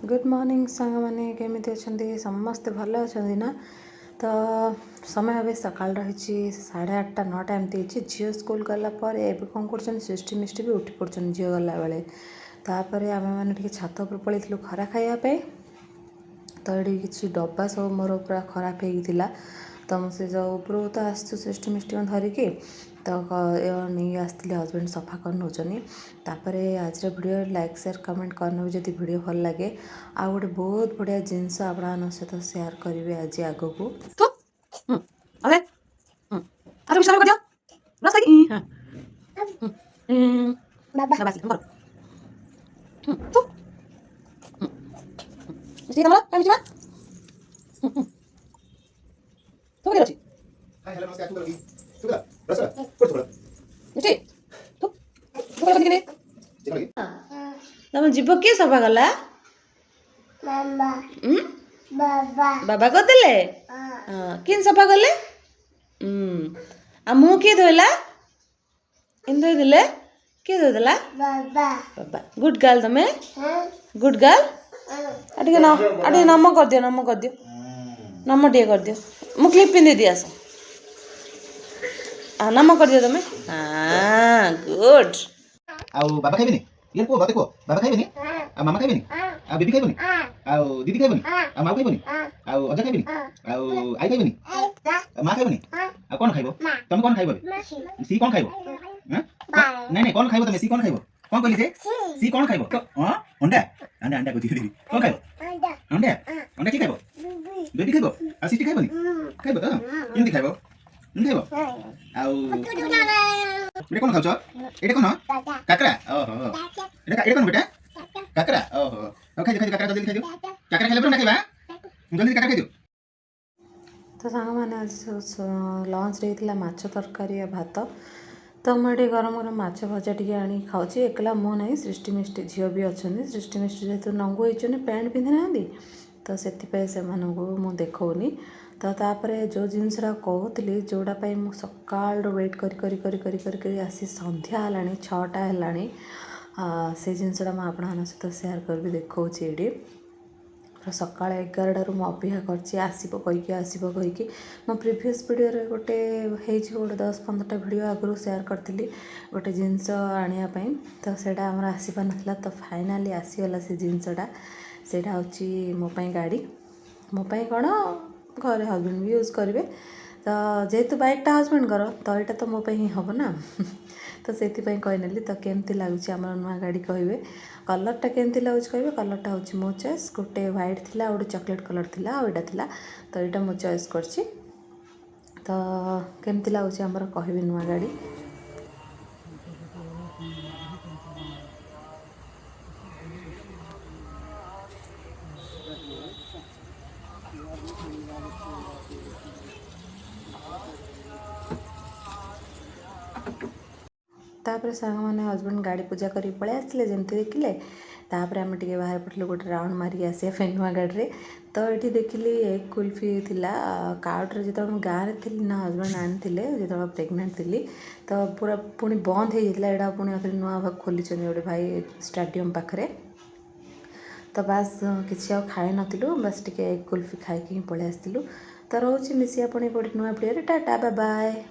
Good morning सांग मैंने केमी अच्छा समस्ते भल अच्छा ना। तो समय अभी सकाल रही 8:30 9टा एमती झील स्कूल गलापर एवं कौन कर सृष्टि मिष्टि भी उठी पड़न झील गला बेले तापर आम मैंने छात उपर पलू खरा खायापे। तो ये किसी डब्बा सब मोर पूरा खराब होता तो मुझे जो उपरू तो आसु सृष्टि मिष्टि धरिकी तो नहीं आसती हजबैंड सफा कर नौचनी। आज वीडियो लाइक शेयर कमेंट करने जब वीडियो भल लगे आ गोटे बहुत बढ़िया जिनस आप सहित शेयर करेंगे आज आग को। तुम जीव किए सफा कला बाबा करदे किन सफा कले आ मुँह किए धोला इन धोदे किए धोदेला बाबा गुड गर्ल तुम गुड गर्ल आटे नम कर दियो नम टे कर दियो मु क्लिप पिंधि दी आस नम कर दियो तुम हाँ गुड आउ बाबा खाइबेनी ये को बाबा को बाबा खाइबेनी आ मामा खाइबेनी आ बेबी खाइबेनी आ दीदी खाइबेनी आ माऊ खाइबेनी आ अजा खाइबेनी आ आई खाइबेनी आ मां खाइबेनी आ कोन खाइबो तुम कोन खाइबो सी कोन खाइबो हैं नहीं नहीं कोन खाइबो तुम सी कोन खाइबो कोन कहली से सी कोन खाइबो तो हां अंडा अंडा अंडा को दीदी कोन खाइबो अंडा अंडा की खाइबो बेबी खाइबो आ सिटी खाइबोनी खाइबो तो केमती खाइबो खाइबो आउ बेटा कोन खाउछ एटा कोन काकरा ओहो एटा कोन बेटा काकरा ओहो अब खाइ काकरा जल्दी खाइ दियो काकरा खाइले ना खाइबा जल्दी काकरा खाइ दियो। तो सांग मैंने आज लंच रही माछ तरकारी भात तो मुझे गरम गरम माछ भजा टी आनी खाऊँ एकला मो ना सृष्टि मिष्टि झील भी अच्छा सृष्टि मिष्टि जेहतु नंगू होती पैंट पिंधि ना तो से मुझे देखनी तो तापर जो जिनसा कहती जोड़ापाई मुझे सका वेट कर आसी संध्या है 6टा है से जिनसा मुझे आपण सहित सेयार कर देखा ये सका 11टारू मुझे अपेक्षा करसब कहीकि मो प्रीवियस वीडियो गोटे गोटे 10-15टा वीडियो आगु सेयार करी गोटे जिनस आने तो सेटा आमर आसपार ना तो फाइनाली आसीगला से जिनसटा से मोपाई गाड़ी मोपाई कौन घर हजबैंड भी यूज करेंगे तो जेहेतु बाइकटा हजबैंड तो यहाँ तो मोपाई ही हम ना तो से कहीनेली तो केमती लगुच आम नुआ गाड़ी कहे कलरटा केमती लगुच कहे कलरटा हूँ मो चॉइस गोटे व्हाइट थी गोटे चॉकलेट कलर थी आईटा थी तो यहाँ मो चॉइस करछि तो केमती लगुच आमर कह नुआ गाड़ी। तापर सांग मैंने हजबैंड गाड़ी पूजा कर पलि आसते जमती देखिले तापर आम टे बाहर पड़े गोटे राउंड मारिक आसा नुआ गाड़ी तो ये देखिली एक कुल्फी थिला कार्डर जो गाँव थी ना हजबैंड आनी जो प्रेग्नेंट थी तो पूरा पुणी बंद हो जाता यहाँ पुणी नुआ भाग खोली गोटे भाई स्टाडियम पाखे तो बास किसी खाई नु बस टे एक कुल्फी खाई पलि आसलु तो रोचे मिसिया पुणी गोटे नुआ वीडियो टाटा बाय बाय।